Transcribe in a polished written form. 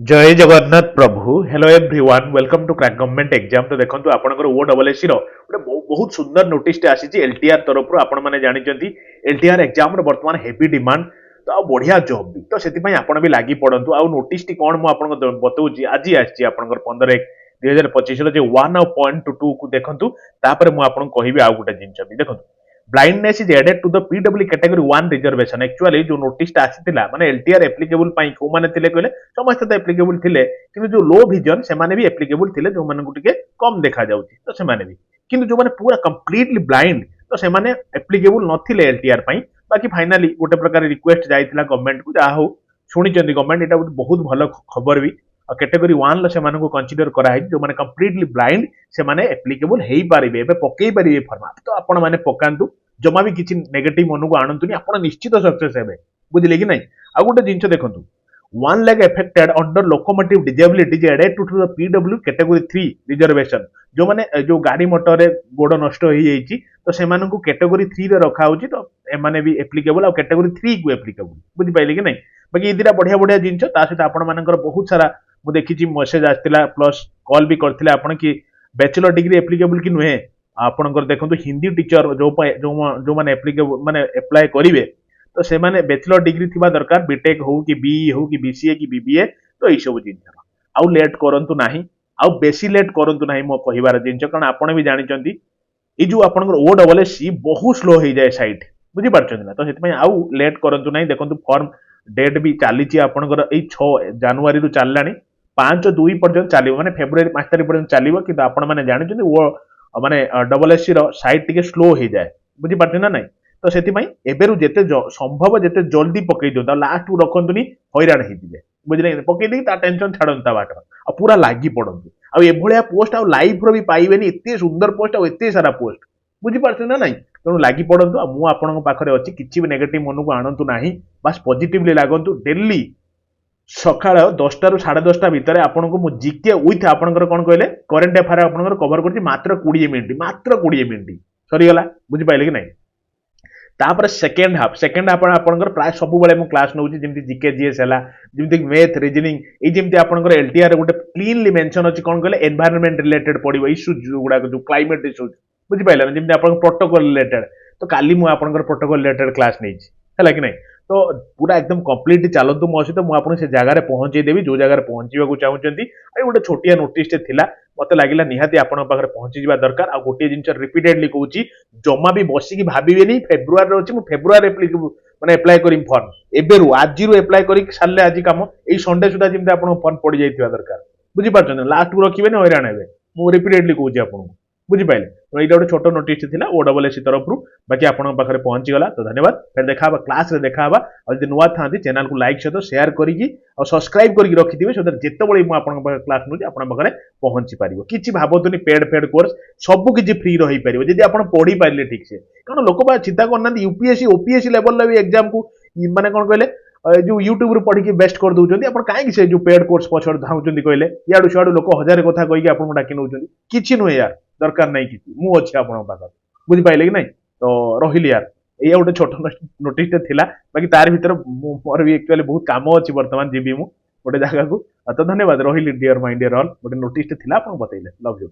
जय जगन्नाथ प्रभु hello everyone welcome to crack government exam तो देखो आपनकर ओ डबल एस गोटे बहुत सुंदर नोटिस आसी एलटीआर तरफ आपण मैंने जानते एलटीआर एग्जाम बर्तमान हेवी डिमांड तो आ बढ़िया जॉब भी तो से आपण भी लगी पड़तु आउ नोटिस टी कौन मुझे बताऊँ आज आसी 15/1/2025 जो 1.2 को देखूँ मुझे कहि आउ गोटे जिन भी देखो blindness is added to the PW category 1 reservation actually जो नोटिस आसीला माने एलटीआर एप्लीकेबल पई को माने थिले कहले समस्त तो एप्लीकेबल थिले किंतु जो लो विजन से माने भी एप्लीकेबल थिले जो माने टिके कम देखा जाउची तो से माने भी किंतु जो माने पूरा कंप्लीटली ब्लाइंड तो से माने एप्लीकेबल नथिले एलटीआर पई बाकी फाइनली गोटे प्रकार रिक्वेस्ट जाइथिला गवर्नमेंट को जा हो सुनिचंदी गवर्नमेंट एटा बहुत भलो खबर भी कैटेगरी 1 से कंसीडर कराई जो माने कंप्लीटली ब्लाइंड से माने एप्लीकेबल हेई पारिबे एबे पकेई पारिबे फॉर्मेट तो आपण माने पकांतु जमा भी किसी नेगेटिव मन को आणतुनी आपण निश्चित सक्सेस हेबे बुझिले कि नहीं आ गोटे जिंस देखंतु 1 lakh affected under locomotive disability added to the PW category 3 reservation जो माने जो गाड़ी मोटर रे गोड़ नष्ट होई जाईची तो से मानन को कैटेगरी 3 रे रखा होची तो ए माने भी एप्लीकेबल और कैटेगरी 3 को एप्लीकेबल बुझि पाइले कि नहीं बाकी इदिरा बढ़िया बढ़िया जिंस ता सहित आपण मानकर बहुत सारा मु देखिची मेसेज आस्तिला प्लस कॉल भी करथिले आपण कि बैचलर डिग्री एप्लीकेबल कि नुहे आपणकर देखो हिंदी टीचर जो जो माने एप्लीकेबल माने अप्लाई करिवे तो से माने बैचलर डिग्री थिबा दरकार बीटेक हो कि बीई हो कि बीसीए कि बीबीए तो यही सब जिन आउ लेट करंतु नाही आउ बेसी लेट करंतु नाही मो कहिबार जिंस कारण आपण भी जानिचंती ए जो आपणकर ओ डबल एस सी बहुत स्लो हो जाए साइट बुझी पारछन ना तो सेति आउ लेट करंतु नाही देखंतु फॉर्म डेट भी चलीची आपणकर ए 6 जनवरी रु चललानी 5/2 पर्यंत चलिबो माने फेब्रुआरी 5 तारिख पर्यंत चलिबो कि आपण माने जानिचंती ओ माने डबल एस सी रो साइट टिके स्लो हो जाए बुझी पारछन ना नहीं तो सेति एबेरु जेते संभव जेते जल्दी पकई दियो लास्ट को रखंतुनी हैरान हे दिबे बुझले पकई दे ता टेंशन छाडंता बाट आ पूरा लागी पड़ंतु आ एभलिया पोस्ट आ लाइव रो भी पाइबेनी एते सुंदर पोस्ट आ एते सारा पोस्ट बुझी पारछन ना नहीं तेणु लागी पड़ंतु आ मु आपन पाखरे अछि किछि भी नेगेटिव मन को आणंतु नाही बस पॉजिटिवली लागंतु डेली सकाळ 10टा रु 10:30 भितर आपन को मु जीके विथ आपनकर कोन कहले करंट अफेयर आपनकर कवर करछि मात्र 20 मिनिट सरी गला बुझी पाइले कि नहीं तापर सेकेंड हाफ आपनकर प्राय सब बेले मु क्लास नउछि जेमति जीके जीएस हला जेमति मैथ रीजनिंग ए जेमति आपनकर एलटीआर गोटे क्लीनली मेंशन अछि कोन कहले एनवायरनमेंट रिलेटेड पडिबो इश्यू गुडा जो क्लाइमेट इश्यू बुझी पाइले जेमति आपन प्रोटोकॉल रिलेटेड तो काली मु आपनकर प्रोटोकॉल रिलेटेड क्लास नैछि हला कि नहीं तो पूरा एकदम कंप्लीट चलतु मो सहित मुझे से जगह पहुंचे देवी जो जगह पहुंचा चाहूँगी गोटे छोटिया नोटिस थिला मत लगे निहाती आपण पाखे पहुंची जा दरकार आ गोटे जिन रिपीटेडली कहूँ जमा भी बसिकी भावेनि फेब्रुआरी अच्छी फेब्रुआरी माने अप्लाई करी फर्म एबेरु आज अप्लाई कर सारे आज कम यही संडे सुधा जमी आप फर्म पड़ जाइए दरकार बुझीपार लास्ट को रखिए हैरान हे मुझे रिपीटेडली कहूँ आपको बुझीपारे तो यहाँ गोटे छोट नोटिस था ओ डबल एस तरफ बाकी आपन पाखे पहुंची गला तो धन्यवाद फिर देखा क्लास रे देखा और जब नुआ था चैनल को लाइक सहित शेयर करी और सब्सक्राइब करके रखिथे सो जिते मुझे क्लास नूँ आप पहुंची पार कि भावतुनि पेड फेड कोर्स सब किसी फ्री रही पार जब आप पढ़ी पारे ठीक से कारण लोक चिंता करना यूपीएससी ओपीएससी लेवल भी एग्जाम को माने कौन कहले जो यूट्यूब रू पढ़ी बेस्ट कर दौरान आप कहीं से जो पेड कोर्स पछड़ धाउंट कहले इाड़ू सियाड़ू लोक हजार कथा कहीकि आपको डाकी नौ कि नुहे यार दरकार नहीं कि मु अच्छे आप बुझीपारे कि नहीं तो रही यार ये गोटे छोट नोटिस थिला बाकी तार भीतर मोर भी एक्चुअली बहुत काम अच्छी बर्तमान जीवी मु गोटे जगह को तो धन्यवाद रही डियर माय डियर ऑल गोटे नोटिस थिला आपको बतैले लव यू।